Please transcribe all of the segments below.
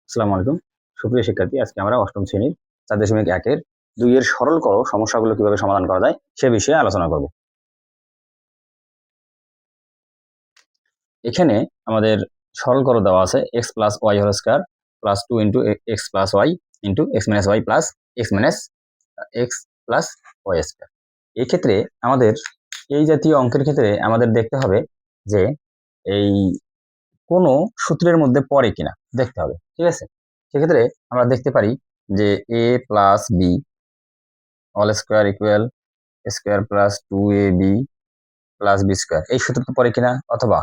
আসসালামু আলাইকুম। সুপ্রিয় শিক্ষার্থী, আজকে আমরা অষ্টম শ্রেণীর 4.1 এর 2 এর সরল করো সমস্যাগুলো কিভাবে সমাধান করা যায় সে বিষয়ে আলোচনা করব। এখানে আমাদের সরল করো দেওয়া আছে x + y² + 2 * x + y * x - y + x + y²। এই ক্ষেত্রে আমাদের এই জাতীয় অঙ্কের ক্ষেত্রে আমাদের দেখতে হবে যে এই কোন সূত্রের মধ্যে পড়ে কিনা দেখতে হবে, ঠিক আছে? সেক্ষেত্রে আমরা দেখতে পারি যে a + b all square equal square plus 2ab plus b square এই সূত্রটা পড়ে কিনা, অথবা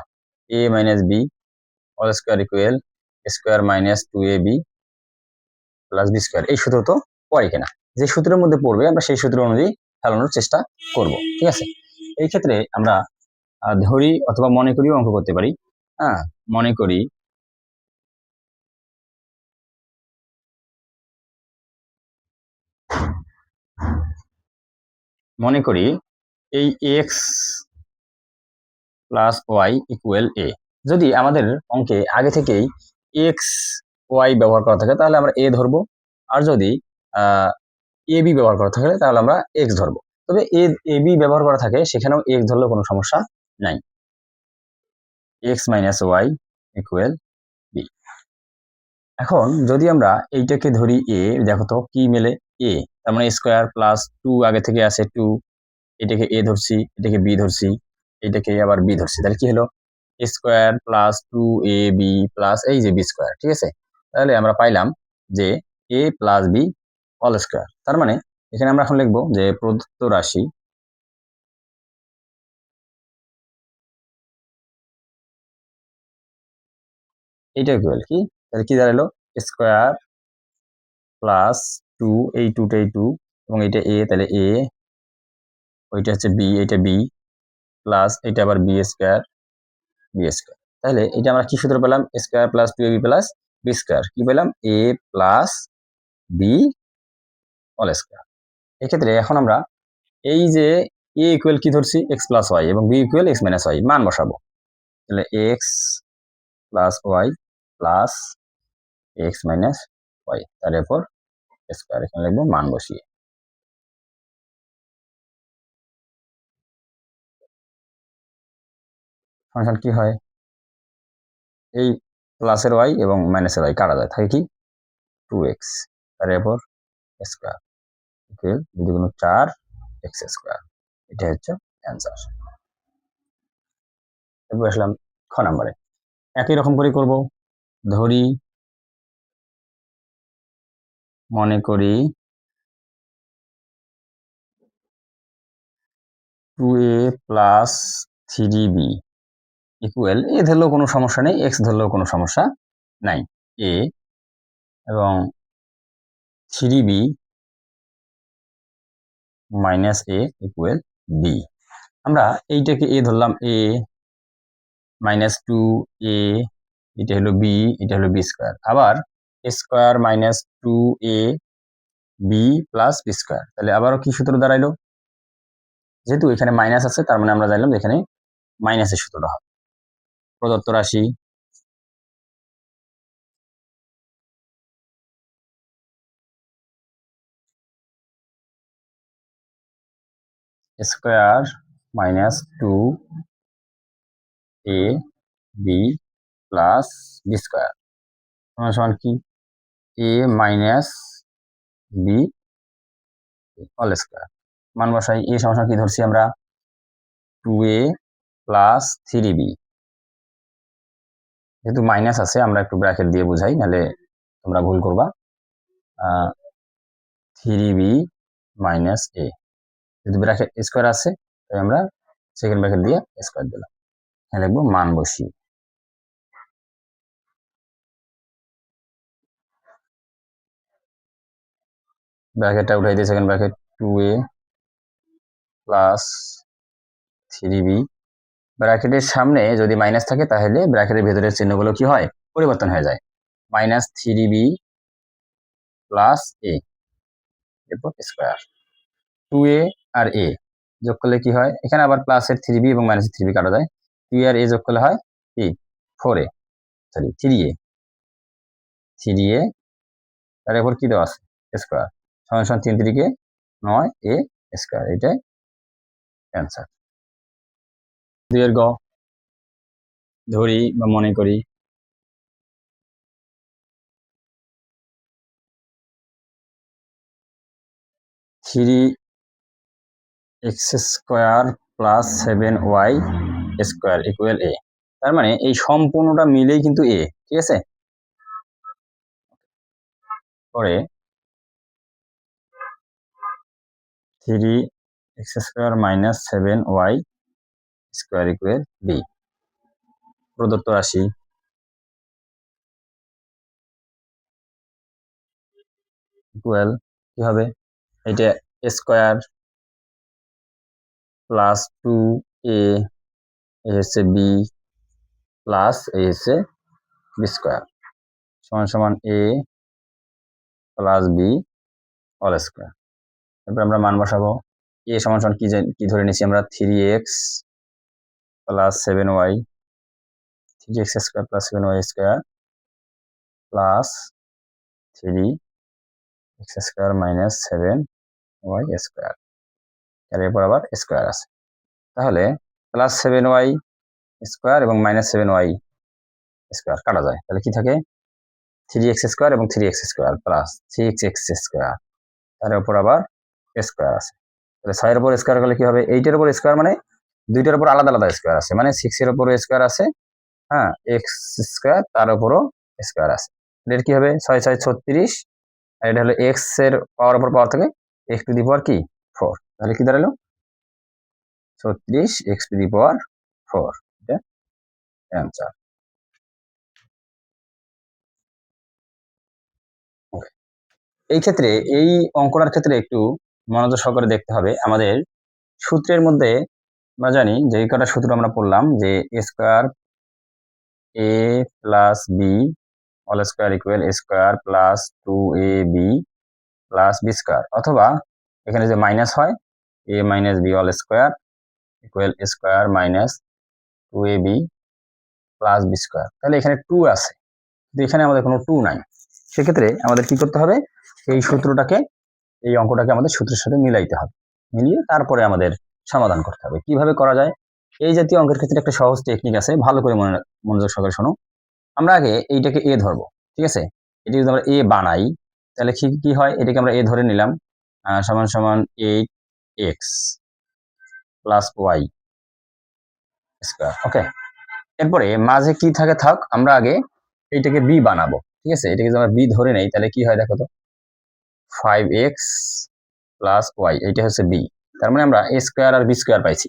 a minus b all square equal square minus 2ab plus b square এই সূত্র তো পড়ে কিনা। যে সূত্রের মধ্যে পড়বে আমরা সেই সূত্র অনুযায়ী ফেলানোর চেষ্টা করব, ঠিক আছে? এই ক্ষেত্রে আমরা ধরি অথবা মনে করিও অঙ্ক করতে পারি। হ্যাঁ, মনে করি এই x প্লাস ওয়াই ইকুয়াল এ। যদি আমাদের অঙ্কে আগে থেকেই এক্স ওয়াই ব্যবহার করা থাকে তাহলে আমরা এ ধরবো, আর যদি এ বি ব্যবহার করা থাকে তাহলে আমরা এক্স ধরবো। তবে এ বি ব্যবহার করা থাকে সেখানেও এক্স ধরলেও কোনো সমস্যা নাই। X minus Y equal B. এখন যদি আমরা এইটাকে ধরি এ, দেখো তো কি মেলে, এ তার মানে স্কোয়ার প্লাস 2 আগে থেকে আছে 2, এটাকে এ ধরছি, এটাকে বি ধরছি, এটাকে আবার বি ধরছি, তাহলে কি হলো স্কোয়ার প্লাস 2ab প্লাস এই যে বি স্কোয়ার, ঠিক আছে? তাহলে আমরা পাইলাম যে a plus B all square. তার মানে এখানে আমরা এখন লিখবো যে প্রদত্ত রাশি এইটা ইকুয়াল কি, তাহলে কি দাঁড়ালো স্কোয়ার প্লাস 2, এই 2টাই 2 এবং এটা a, তাহলে a, ওইটা হচ্ছে বি, এটা বি প্লাস এটা আবার বি স্কোয়ার বি স্কোয়ার। তাহলে এটা আমরা কি সূত্র পেলাম, square plus 2ab plus B square, কি পেলাম a plus B all square. এক্ষেত্রে এখন আমরা এই যে a ইকুয়াল কি ধরছি x প্লাস ওয়াই এবং b equal x minus Y মান বসাবো। তাহলে x plus Y plus x minus Y, তারপর স্কোয়ার, এখানে লিখবো মান বসিয়ে। ফাংশন কি হয়, এই প্লাসের ওয়াই এবং মাইনাসের ওয়াই কাটা যায়, থাকে কি 2x, তারপর স্কোয়ার ইকুয়াল 2 × 4 x স্কোয়ার। এটা হচ্ছে অ্যান্সার। এরপর আসলাম খ নম্বরে, একই রকম করে করব। ধরি মনে করি 2a প্লাস 3b ইকুয়াল, এ ধরলেও কোনো সমস্যা নেই, এক্স ধরলেও কোনো সমস্যা নাই, এ এবং 3b মাইনাস এ ইকুয়াল বি। আমরা এইটাকে এ ধরলাম, এ মাইনাস 2a, এটা হলো বি, এটা হলো বি স্কোয়ার, আবার square minus 2a B plus B square. তাহলে আবারও কি সূত্র দাঁড়াইলো, যেহেতু এখানে মাইনাস আছে তার মানে আমরা জানলাম যে এখানে মাইনাসের সূত্রটা হবে। প্রদত্ত রাশি square minus 2a B plus B square সমান কি a minus B all square. মান বসাই, এ সমান কি ধরছি আমরা 2a প্লাস 3b, যেহেতু মাইনাস আছে আমরা একটু ব্র্যাকেট দিয়ে বুঝাই, নাহলে তোমরা ভুল করবা। 3b মাইনাস a, যেহেতু ব্র্যাকেট স্কোয়ার আছে তাই আমরা সেকেন্ড ব্র্যাকেট দিয়ে স্কোয়ার দিলাম, এখানে লিখবো মান বসি। ব্র্যাকেটটা উঠাই দিয়ে second bracket 2a plus 3b, ব্র্যাকেটের সামনে যদি মাইনাস থাকে তাহলে ব্র্যাকেটের ভেতরের চিহ্নগুলো কি হয়, পরিবর্তন হয়ে যায়। মাইনাস 3b প্লাস a, এরপর স্কোয়ার 2a আর a যোগ করলে কি হয়, এখানে আবার প্লাসের 3b এবং মাইনাসের 3b কাটা যায়, 2a আর a যোগ করলে হয় কি 4a, সরি 3a, 3a তার উপর কি দেওয়া আছে স্কোয়ার সমান সমান 3 3 9a স্কোয়ার, এটাই অ্যান্সার। 2 এর গ ধরি বা মনে করি 3x square plus 7y square equal a, তার মানে এই সম্পূর্ণটা মিলেই কিন্তু a, ঠিক আছে। পরে 3x square minus 7y square equal b, প্রদত্ত রাশি ইকুয়াল কি হবে, এটা স্কোয়ার প্লাস 2a এই হচ্ছে b প্লাস এই হচ্ছে b স্কোয়ার সমান সমান a plus b all square. এরপর আমরা মান বসাবো, a সমান সমান কি ধরে নিচ্ছি আমরা 3x plus 7y, 3x square plus 7y square plus 3x square minus 7y square, এরপর আবার স্কোয়ার আছে, তাহলে প্লাস 7y স্কোয়ার এবং মাইনাস 7y স্কোয়ার কাটা যায়, তাহলে কি থাকে 3x স্কোয়ার এবং 3x square plus 6x square, তার উপর আবার স্কোয়ার আছে, তাহলে 6 এর উপর স্কোয়ার করলে কি হবে 8 এর উপর স্কোয়ার, মানে দুইটার উপর আলাদা আলাদা স্কোয়ার আছে, মানে 6 এর উপর স্কোয়ার আছে, হ্যাঁ x স্কোয়ার তার উপরও স্কোয়ার আছে, এর কি হবে 6 6 36, আর এটা হলো x এর পাওয়ার উপর পাওয়ার থেকে x টু দি পাওয়ার কি 4, তাহলে কি দাঁড়ালো 36 x টু দি পাওয়ার 4, এটা অ্যান্সার। এই ক্ষেত্রে এই অঙ্কটার ক্ষেত্রে একটু মনোযোগ সহকারে দেখতে হবে, আমাদের সূত্রের মধ্যে আমরা জানি যে এই কটা সূত্র আমরা পড়লাম যে a square a plus B all square equal a square plus 2ab plus B square, অথবা এখানে যে মাইনাস হয় a minus B all square equal a square minus 2ab plus B square, তাহলে এখানে 2 আছে কিন্তু এখানে আমাদের কোনো 2 নাই, সেক্ষেত্রে আমাদের কি করতে হবে এই সূত্রটাকে এই অঙ্কটাকে আমাদের সূত্রের সাথে মিলাইতে হবে, মিলিয়ে তারপরে আমাদের সমাধান করতে হবে। কিভাবে করা যায়, এই জাতীয় অঙ্কের ক্ষেত্রে একটা সহজ টেকনিক আছে, ভালো করে মনোযোগ সহকারে শোনো। আমরা আগে এইটাকে এ ধরবো, ঠিক আছে, এটি যদি আমরা এ বানাই তাহলে কি হয়, এটাকে আমরা এ ধরে নিলাম সমান সমান 8x প্লাস ওয়াই স্কোয়ার, ওকে। এরপরে মাঝে কি থাকে থাক, আমরা আগে এইটাকে বি বানাবো, ঠিক আছে, এটাকে যদি আমরা বি ধরে নেই তাহলে কি হয় দেখো তো 5x প্লাস ওয়াই, এইটা হচ্ছে বি, তার মানে আমরা এ স্কোয়ার আর বি স্কোয়ার পাইছি,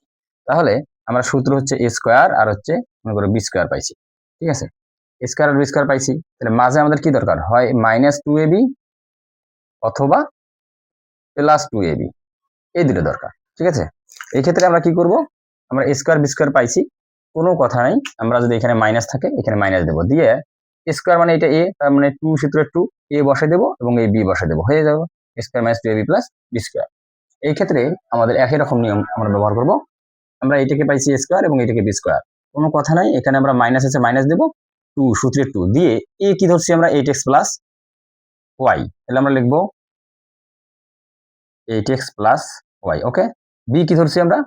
তাহলে আমরা সূত্র হচ্ছে এ স্কোয়ার আর হচ্ছে মনে করো বি স্কোয়ার পাইছি, ঠিক আছে, এ স্কোয়ার আর বি স্কোয়ার পাইছি, তাহলে মাঝে আমাদের কি দরকার হয় মাইনাস 2ab অথবা প্লাস 2ab, এই দুটো দরকার, ঠিক আছে। এই ক্ষেত্রে আমরা কি করব, আমরা এ স্কোয়ার বি স্কোয়ার পাইছি, কোনো কথা নাই, আমরা যদি এখানে মাইনাস থাকে এখানে মাইনাস দেবো, দিয়ে স্কোয়ার মানে এটা এ, তার মানে 2 সূত্রে 2 এ বসে দেবো এবং এই বি বসে দেবো, হয়ে যাবে square minus 2ab plus B square. এই ক্ষেত্রে আমাদের একই রকম নিয়ম আমরা ব্যবহার করব, আমরা এটাকে পাইছি এ স্কোয়ার এবং এটাকে বি স্কোয়ার, কোনো কথা নাই, এখানে আমরা মাইনাস আছে মাইনাস দেবো, 2 সূত্রে 2 দিয়ে এ কি ধরছি আমরা 8x প্লাস ওয়াই, তাহলে আমরা লিখবো 8x প্লাস ওয়াই, ওকে। বি কি ধরছি আমরা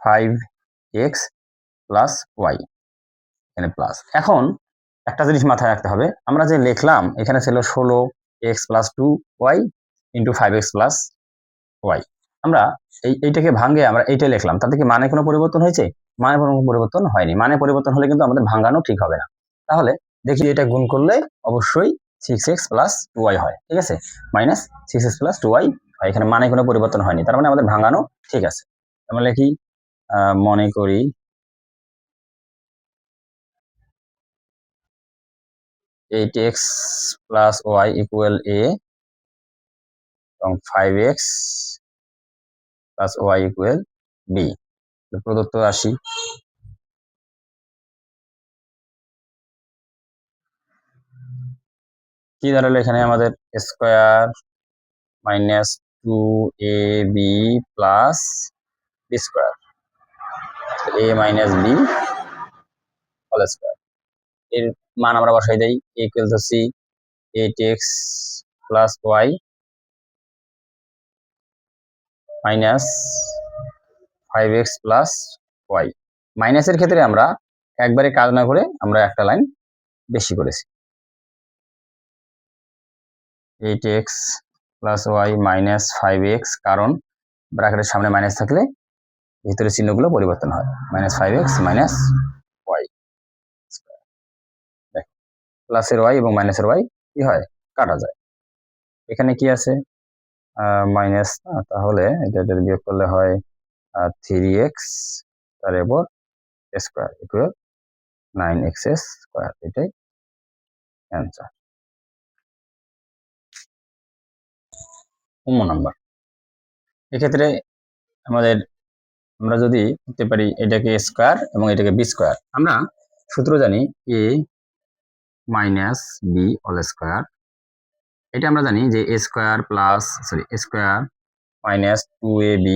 5x প্লাস ওয়াই, এখানে প্লাস। এখন একটা জিনিস মাথায় রাখতে হবে, আমরা যে লিখলাম এখানে ছিল 16x plus 2y into 5x plus Y, আমরা এইটাকে ভাঙে আমরা এইটা লিখলাম, তাতে কি মানে কোনো পরিবর্তন হয়েছে, মানে কোনো পরিবর্তন হয়নি, মানে পরিবর্তন হলে কিন্তু আমাদের ভাঙানো ঠিক হবে না, তাহলে দেখি এটা গুণ করলে অবশ্যই 6x প্লাস 2y হয়, ঠিক আছে, মাইনাস 6x প্লাস 2y হয়, এখানে মানে কোনো পরিবর্তন হয়নি, তার মানে আমাদের ভাঙানো ঠিক আছে। আমরা লিখি মনে করি 8x plus Y equal a এবং 5x plus Y equal b, প্রদত্ত রাশি কি দাঁড়ালো এখানে আমাদের square minus 2ab plus B square, a minus B whole square, এর মান আমরা বসাই দেই equal to C 8x plus Y minus 5x plus Y. মাইনাসের ক্ষেত্রে আমরা একবারে কাজ না করে আমরা একটা লাইন বেশি করেছি 8x plus Y minus 5x, কারণ ব্র্যাকেটের সামনে মাইনাস থাকলে ভিতরে চিহ্নগুলো পরিবর্তন হয়, মাইনাস 5x মাইনাস ওয়াই। প্লাসের ওয়াই এবং মাইনাসের ওয়াই কি হয়, কাটা যায়। এখানে কি আছে মাইনাস, তাহলে এটা বিয়োগ করলে হয় 3x তার উপর স্কোয়ার ইকুয়াল 9x স্কোয়ার, এটাই অ্যান্সার। নাম্বার এক্ষেত্রে আমরা যদি করতে পারি এটাকে স্কোয়ার এবং এটাকে বি স্কোয়ার, আমরা সূত্র জানি A minus B whole square. এটা আমরা জানি যে A square plus square minus 2ab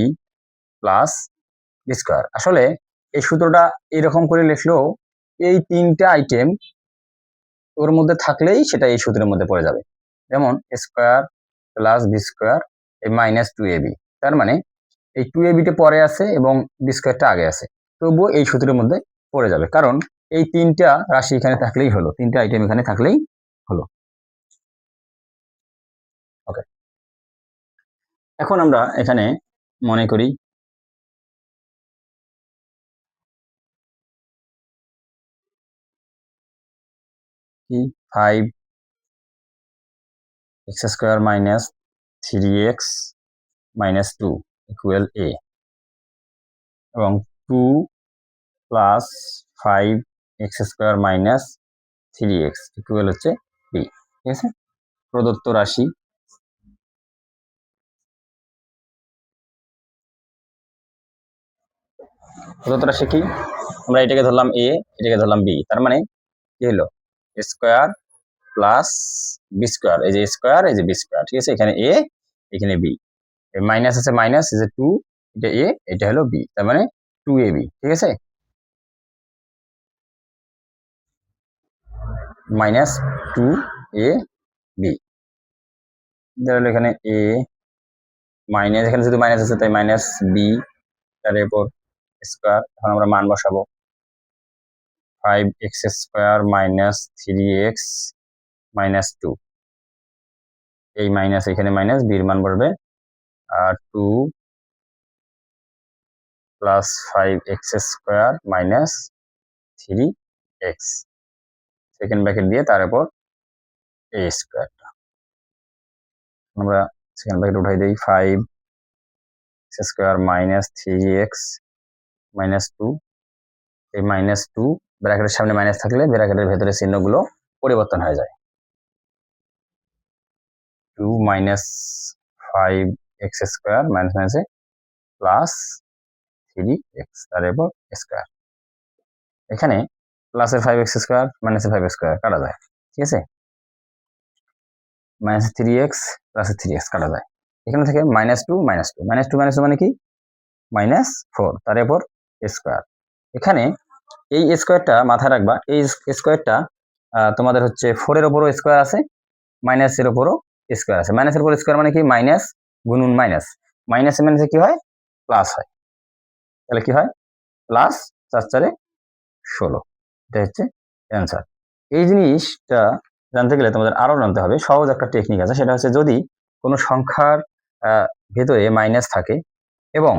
plus B square. আসলে এই সূত্রটা এরকম করে লিখলেও এই তিনটা আইটেম ওর মধ্যে থাকলেই সেটা এই সূত্রের মধ্যে পড়ে যাবে। যেমন স্কোয়ার প্লাস বি স্কোয়ার এই মাইনাস 2ab, তার মানে এই 2ab-টা পরে আছে এবং বি স্কোয়ারটা আগে আছে, তবুও এই সূত্রের মধ্যে পড়ে যাবে, কারণ এই তিনটা রাশি এখানে থাকলেই হলো, তিনটা আইটেম এখানে থাকলেই হলো। ওকে, এখন আমরা এখানে মনে করি কি 5x square minus 3x minus 2 equal a এবং 2 plus 5x square minus 3x equal হচ্ছে b। ঠিক আছে, প্রদত্ত রাশি কি, আমরা এটাকে ধরলাম a, এটাকে ধরলাম b, তার মানে কি হলো স্কোয়ার প্লাস বি স্কোয়ার, এই যে স্কোয়ার এই যে বি স্কোয়ার। ঠিক আছে, এখানে a এখানে b, মাইনাস আছে মাইনাস, এই যে 2 এটা a এটা হলো b, তার মানে 2ab। ঠিক আছে, মাইনাস 2ab, এখানে a মাইনাস, এখানে শুধু মাইনাস আছে তাই মাইনাস b তার উপর স্কোয়ার। এখন আমরা মান বসাবো 5x square minus 3x minus 2, এই মাইনাস এখানে মাইনাস, বির মান বসবে 2 plus 5x square minus 3x, second bracket দিয়ে তার উপর a স্কোয়ারটা আমরা সেকেন্ড ব্র্যাকেট উঠাই দিই 5x square minus 3x minus 2, এই মাইনাস 2 ব্র্যাকেটের সামনে মাইনাস থাকলে ব্র্যাকেটের ভেতরে চিহ্নগুলো পরিবর্তন হয়ে যায়, 2 মাইনাস 5x স্কোয়ার মাইনাস মাইনাসে প্লাস 3x তার উপর স্কোয়ার। এখানে প্লাসের 5x স্কোয়ার মাইনাসের 5x স্কোয়ার কাটা যায়। ঠিক আছে, মাইনাস 3x প্লাসের 3x কাটা যায়। এখানে থেকে মাইনাস 2 মাইনাস 2 মাইনাস 2 মাইনাস 2 মানে কি মাইনাস 4 তার উপর স্কোয়ার। এখানে এই স্কোয়ারটা মাথায় রাখবা, এই স্কোয়ারটা তোমাদের হচ্ছে 4 এর উপরও স্কোয়ার আছে, মাইনাসের উপরও স্কোয়ার আছে। মাইনাসের উপর স্কোয়ার মানে কি মাইনাস গুণন মাইনাস, মাইনাসে মাইনাসে কি হয় প্লাস হয়, তাহলে কি হয় প্লাস 4 4 16, এটা হচ্ছে অ্যান্সার। এই জিনিসটা জানতে গেলে তোমাদের আরো জানতে হবে, সহজ একটা টেকনিক আছে, সেটা হচ্ছে যদি কোনো সংখ্যার ভেতরে মাইনাস থাকে এবং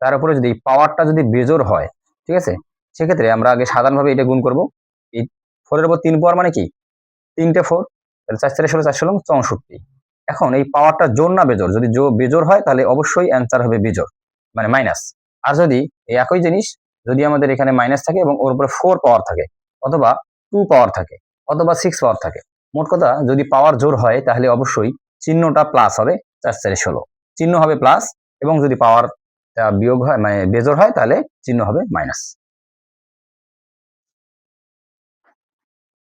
তার উপরে যদি পাওয়ারটা যদি বেজোড় হয়, ঠিক আছে, সেক্ষেত্রে আমরা আগে সাধারণভাবে এটা গুণ করব। এই 4 এর উপর 3 পাওয়ার মানে কি 3টে 4, তাহলে 4 4 16 4 16 64। এখন এই পাওয়ারটা জোড় না বেজোড়, যদি বেজোড় হয় তাহলে অবশ্যই অ্যান্সার হবে বেজোড় মানে মাইনাস। আর যদি এই একই জিনিস যদি আমাদের এখানে মাইনাস থাকে এবং ওর উপরে 4 পাওয়ার থাকে অথবা 2 পাওয়ার থাকে অথবা 6 পাওয়ার থাকে, মোট কথা যদি পাওয়ার জোড় হয় তাহলে অবশ্যই চিহ্নটা প্লাস হবে, 4 4 16 চিহ্ন হবে প্লাস, এবং যদি পাওয়ার বিয়োগ হয় মানে বেজোড় হয় তাহলে চিহ্ন হবে মাইনাস।